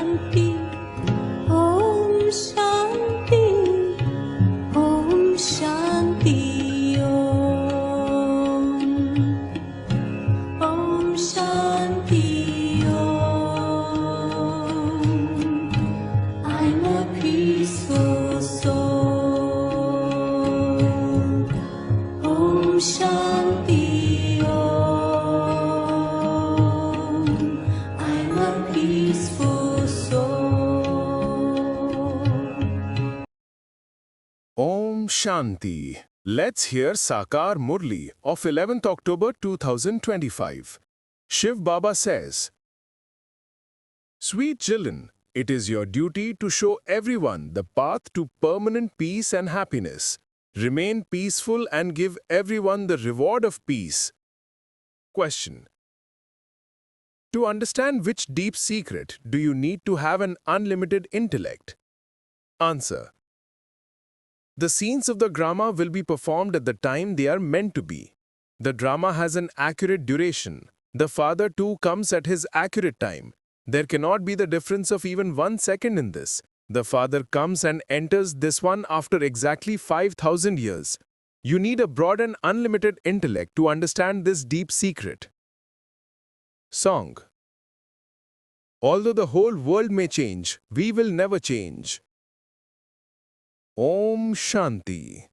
Shanti, Om Shanti, Om Shanti, Om Shanti, I'm a peaceful soul. Om Shanti, I'm a peaceful soul. Om Shanti. Let's hear Sakar Murli of 11th October 2025. Shiv Baba says, Sweet children, it is your duty to show everyone the path to permanent peace and happiness. Remain peaceful and give everyone the reward of peace. Question. To understand which deep secret do you need to have an unlimited intellect? Answer. The scenes of the drama will be performed at the time they are meant to be. The drama has an accurate duration. The father too comes at his accurate time. There cannot be the difference of even 1 second in this. The father comes and enters this one after exactly 5,000 years. You need a broad and unlimited intellect to understand this deep secret. Song. Although the whole world may change, we will never change. Om Shanti.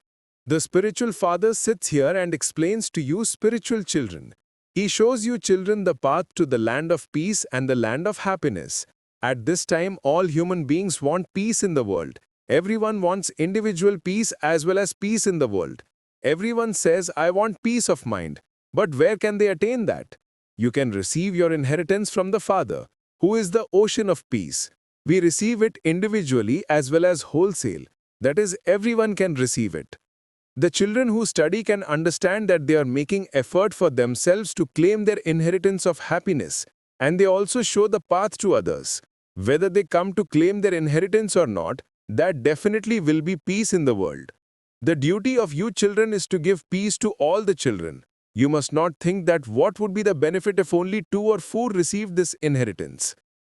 The spiritual father sits here and explains to you spiritual children. He shows you children the path to the land of peace and the land of happiness. At this time, all human beings want peace in the world. Everyone wants individual peace as well as peace in the world. Everyone says, I want peace of mind. But where can they attain that? You can receive your inheritance from the Father, who is the ocean of peace. We receive it individually as well as wholesale. That is, everyone can receive it. The children who study can understand that they are making effort for themselves to claim their inheritance of happiness, and they also show the path to others. Whether they come to claim their inheritance or not, that definitely will be peace in the world. The duty of you children is to give peace to all the children. You must not think that what would be the benefit if only 2 or 4 received this inheritance.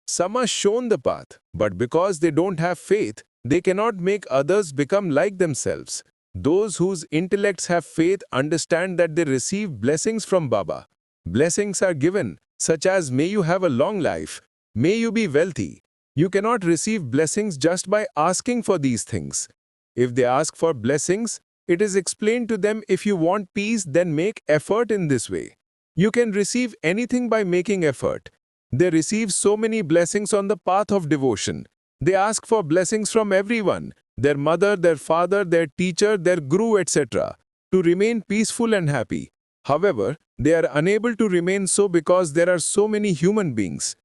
Some are shown the path, but because they don't have faith, they cannot make others become like themselves. Those whose intellects have faith understand that they receive blessings from Baba. Blessings are given, such as may you have a long life, may you be wealthy. You cannot receive blessings just by asking for these things. If they ask for blessings, it is explained to them if you want peace, then make effort in this way. You can receive anything by making effort. They receive so many blessings on the path of devotion. They ask for blessings from everyone, their mother, their father, their teacher, their guru, etc., to remain peaceful and happy. However, they are unable to remain so because there are so many human beings.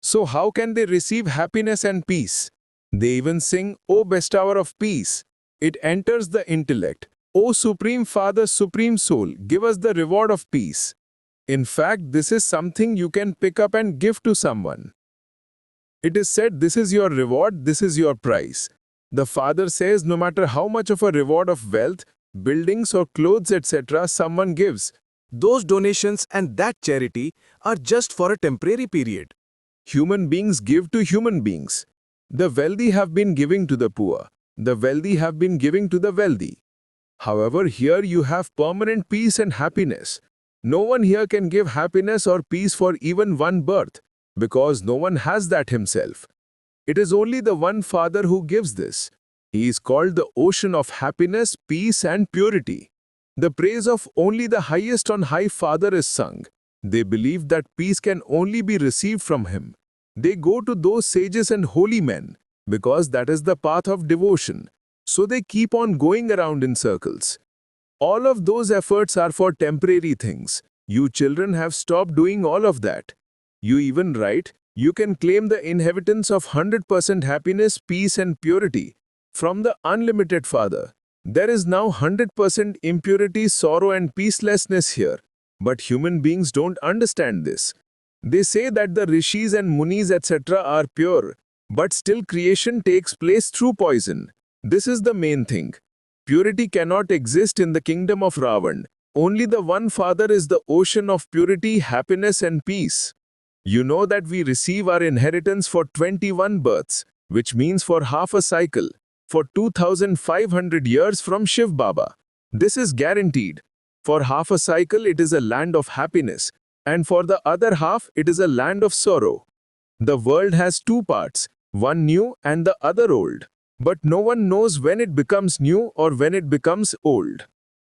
So how can they receive happiness and peace? They even sing, O bestower of peace. It enters the intellect. O Supreme Father, Supreme Soul, give us the reward of peace. In fact, this is something you can pick up and give to someone. It is said, this is your reward, this is your price. The Father says no matter how much of a reward of wealth, buildings or clothes etc. someone gives, those donations and that charity are just for a temporary period. Human beings give to human beings. The wealthy have been giving to the poor. The wealthy have been giving to the wealthy. However, here you have permanent peace and happiness. No one here can give happiness or peace for even one birth, because no one has that himself. It is only the one Father who gives this. He is called the ocean of happiness, peace and purity. The praise of only the highest on high Father is sung. They believe that peace can only be received from him. They go to those sages and holy men, because that is the path of devotion. So they keep on going around in circles. All of those efforts are for temporary things. You children have stopped doing all of that. You even write, you can claim the inheritance of 100% happiness, peace and purity from the unlimited Father. There is now 100% impurity, sorrow and peacelessness here. But human beings don't understand this. They say that the rishis and munis etc. are pure, but still creation takes place through poison. This is the main thing. Purity cannot exist in the kingdom of Ravan. Only the one Father is the ocean of purity, happiness and peace. You know that we receive our inheritance for 21 births, which means for half a cycle, for 2500 years from Shiv Baba. This is guaranteed. For half a cycle, it is a land of happiness, and for the other half, it is a land of sorrow. The world has two parts, one new and the other old. But no one knows when it becomes new or when it becomes old.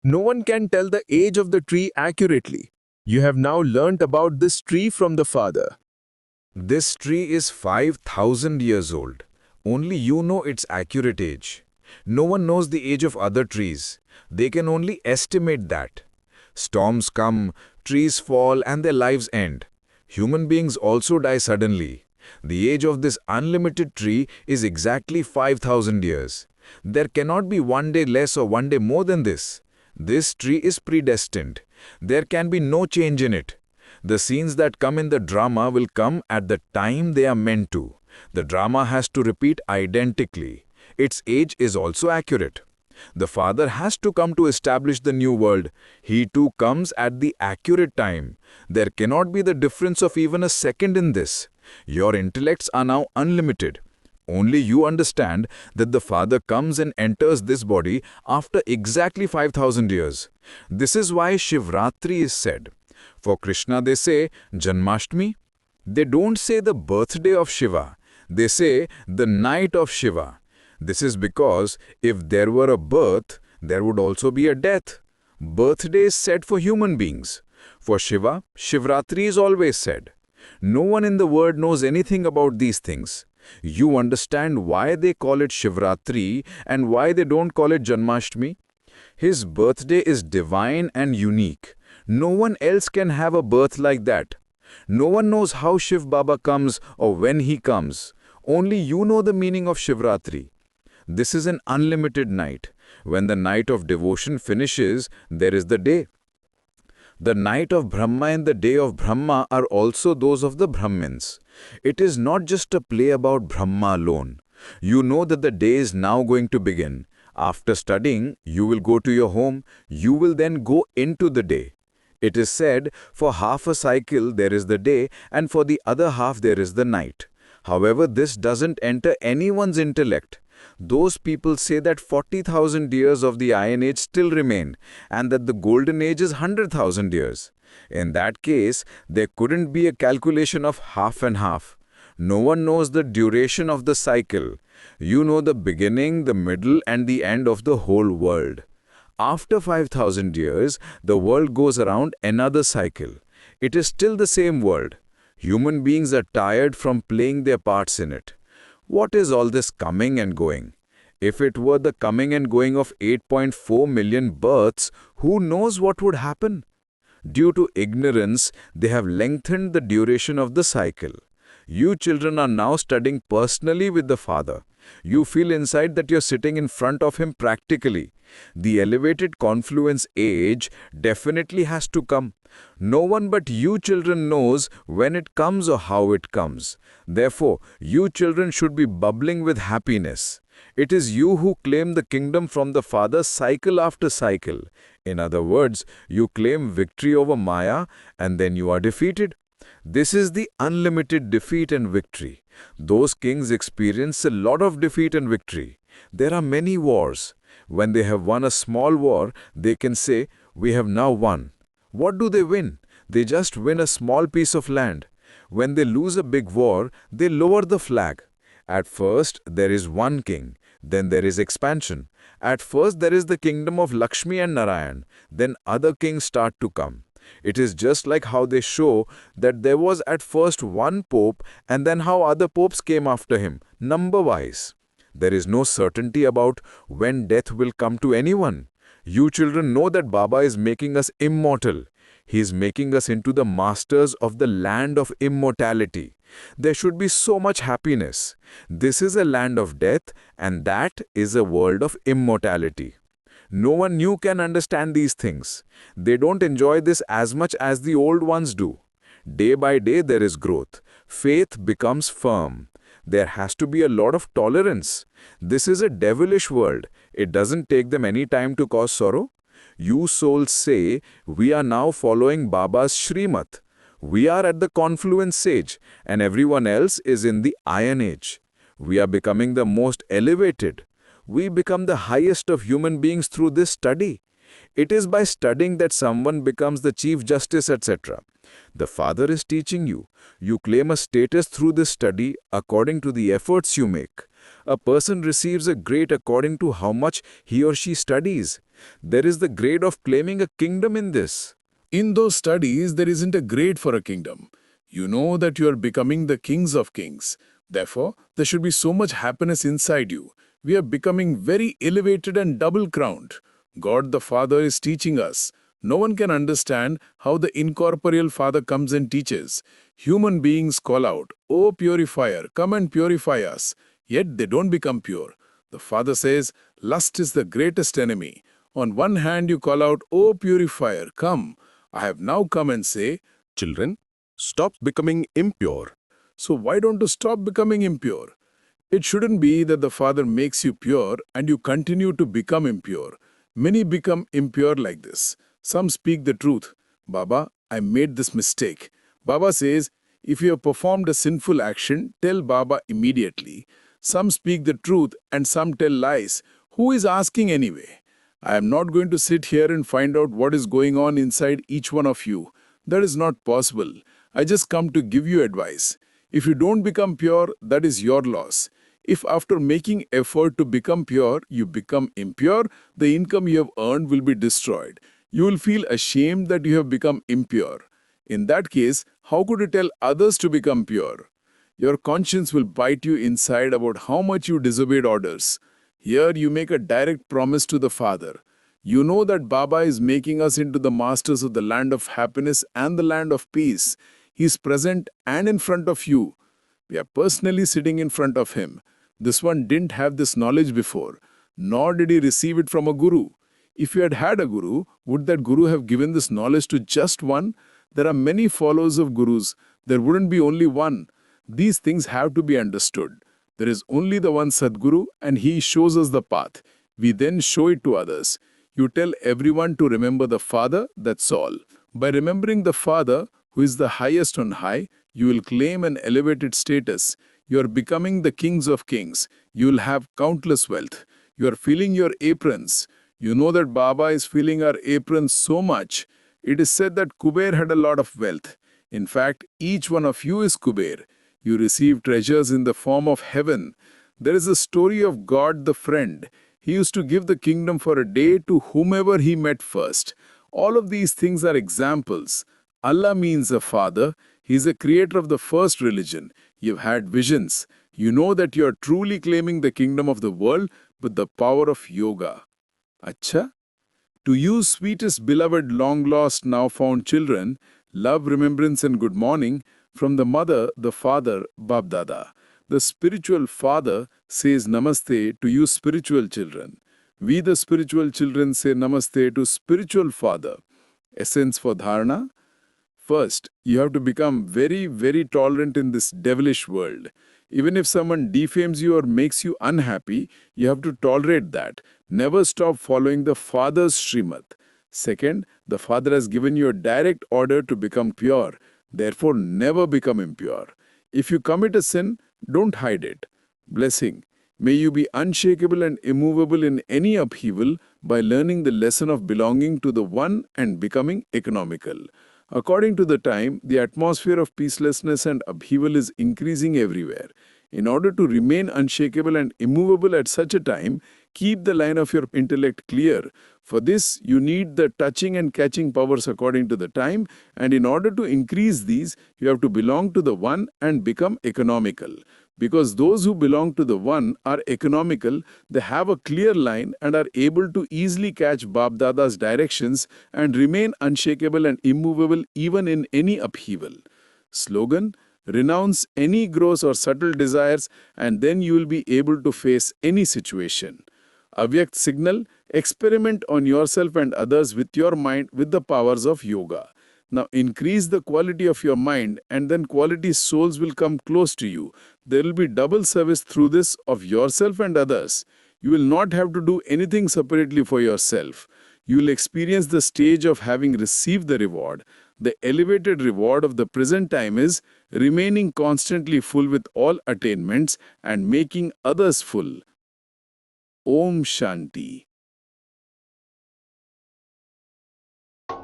No one can tell the age of the tree accurately. You have now learnt about this tree from the Father. This tree is 5,000 years old. Only you know its accurate age. No one knows the age of other trees. They can only estimate that. Storms come, trees fall, and their lives end. Human beings also die suddenly. The age of this unlimited tree is exactly 5,000 years. There cannot be one day less or one day more than this. This tree is predestined. There can be no change in it. The scenes that come in the drama will come at the time they are meant to. The drama has to repeat identically. Its age is also accurate. The Father has to come to establish the new world. He too comes at the accurate time. There cannot be the difference of even a second in this. Your intellects are now unlimited. Only you understand that the Father comes and enters this body after exactly 5,000 years. This is why Shivratri is said. For Krishna they say Janmashtami. They don't say the birthday of Shiva. They say the night of Shiva. This is because if there were a birth, there would also be a death. Birthday is said for human beings. For Shiva, Shivratri is always said. No one in the world knows anything about these things. You understand why they call it Shivratri and why they don't call it Janmashtami? His birthday is divine and unique. No one else can have a birth like that. No one knows how Shiv Baba comes or when he comes. Only you know the meaning of Shivratri. This is an unlimited night. When the night of devotion finishes, there is the day. The night of Brahma and the day of Brahma are also those of the Brahmins. It is not just a play about Brahma alone. You know that the day is now going to begin. After studying, you will go to your home. You will then go into the day. It is said, for half a cycle there is the day, and for the other half there is the night. However, this doesn't enter anyone's intellect. Those people say that 40,000 years of the Iron Age still remain, and that the Golden Age is 100,000 years. In that case, there couldn't be a calculation of half and half. No one knows the duration of the cycle. You know the beginning, the middle, and the end of the whole world. After 5,000 years, the world goes around another cycle. It is still the same world. Human beings are tired from playing their parts in it. What is all this coming and going? If it were the coming and going of 8.4 million births, who knows what would happen? Due to ignorance, they have lengthened the duration of the cycle. You children are now studying personally with the Father. You feel inside that you're sitting in front of him practically. The elevated confluence age definitely has to come. No one but you children knows when it comes or how it comes. Therefore, you children should be bubbling with happiness. It is you who claim the kingdom from the Father cycle after cycle. In other words, you claim victory over Maya and then you are defeated. This is the unlimited defeat and victory. Those kings experience a lot of defeat and victory. There are many wars. When they have won a small war, they can say, "We have now won." What do they win? They just win a small piece of land. When they lose a big war, they lower the flag. At first, there is one king. Then there is expansion. At first, there is the kingdom of Lakshmi and Narayan. Then other kings start to come. It is just like how they show that there was at first one pope and then how other popes came after him, number-wise. There is no certainty about when death will come to anyone. You children know that Baba is making us immortal. He is making us into the masters of the land of immortality. There should be so much happiness. This is a land of death, and that is a world of immortality. No one new can understand these things. They don't enjoy this as much as the old ones do. Day by day there is growth. Faith becomes firm. There has to be a lot of tolerance. This is a devilish world. It doesn't take them any time to cause sorrow. You souls say, we are now following Baba's Shrimat. We are at the confluence age, and everyone else is in the iron age. We are becoming the most elevated. We become the highest of human beings through this study. It is by studying that someone becomes the Chief Justice, etc. The Father is teaching you. You claim a status through this study according to the efforts you make. A person receives a grade according to how much he or she studies. There is the grade of claiming a kingdom in this. In those studies, there isn't a grade for a kingdom. You know that you are becoming the kings of kings. Therefore, there should be so much happiness inside you. We are becoming very elevated and double-crowned. God the Father is teaching us. No one can understand how the incorporeal Father comes and teaches. Human beings call out, "O purifier, come and purify us." Yet they don't become pure. The Father says, lust is the greatest enemy. On one hand you call out, "O purifier, come." I have now come and say, "Children, stop becoming impure." So why don't you stop becoming impure? It shouldn't be that the Father makes you pure and you continue to become impure. Many become impure like this. Some speak the truth. "Baba, I made this mistake." Baba says, if you have performed a sinful action, tell Baba immediately. Some speak the truth and some tell lies. Who is asking anyway? I am not going to sit here and find out what is going on inside each one of you. That is not possible. I just come to give you advice. If you don't become pure, that is your loss. If after making effort to become pure, you become impure, the income you have earned will be destroyed. You will feel ashamed that you have become impure. In that case, how could you tell others to become pure? Your conscience will bite you inside about how much you disobeyed orders. Here you make a direct promise to the Father. You know that Baba is making us into the masters of the land of happiness and the land of peace. He is present and in front of you. We are personally sitting in front of him. This one didn't have this knowledge before, nor did he receive it from a guru. If you had had a guru, would that guru have given this knowledge to just one? There are many followers of gurus. There wouldn't be only one. These things have to be understood. There is only the one Sadguru and he shows us the path. We then show it to others. You tell everyone to remember the Father, that's all. By remembering the Father, who is the highest on high, you will claim an elevated status. You are becoming the kings of kings. You will have countless wealth. You are filling your aprons. You know that Baba is filling our aprons so much. It is said that Kuber had a lot of wealth. In fact, each one of you is Kuber. You receive treasures in the form of heaven. There is a story of God the friend. He used to give the kingdom for a day to whomever he met first. All of these things are examples. Allah means a father. He is the creator of the first religion. You've had visions. You know that you are truly claiming the kingdom of the world with the power of yoga. Acha? To you, sweetest, beloved, long-lost, now-found children, love, remembrance and good morning from the mother, the father, Bab Dada. The spiritual father says namaste to you spiritual children. We the spiritual children say namaste to spiritual father. Essence for dharana? First, you have to become very, very tolerant in this devilish world. Even if someone defames you or makes you unhappy, you have to tolerate that. Never stop following the Father's Srimad. Second, the Father has given you a direct order to become pure. Therefore, never become impure. If you commit a sin, don't hide it. Blessing. May you be unshakable and immovable in any upheaval by learning the lesson of belonging to the One and becoming economical. According to the time, the atmosphere of peacelessness and upheaval is increasing everywhere. In order to remain unshakable and immovable at such a time, keep the line of your intellect clear. For this, you need the touching and catching powers according to the time, and in order to increase these, you have to belong to the One and become economical. Because those who belong to the One are economical, they have a clear line and are able to easily catch Bab Dada's directions and remain unshakable and immovable even in any upheaval. Slogan: renounce any gross or subtle desires and then you will be able to face any situation. Avyakt signal: experiment on yourself and others with your mind with the powers of yoga. Now increase the quality of your mind and then quality souls will come close to you. There will be double service through this of yourself and others. You will not have to do anything separately for yourself. You will experience the stage of having received the reward. The elevated reward of the present time is remaining constantly full with all attainments and making others full. Om Shanti.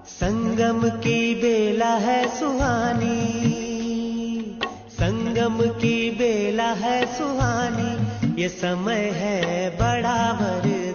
संगम की बेला है सुहानी, संगम की बेला है सुहानी, ये समय है बड़ा वरदानी।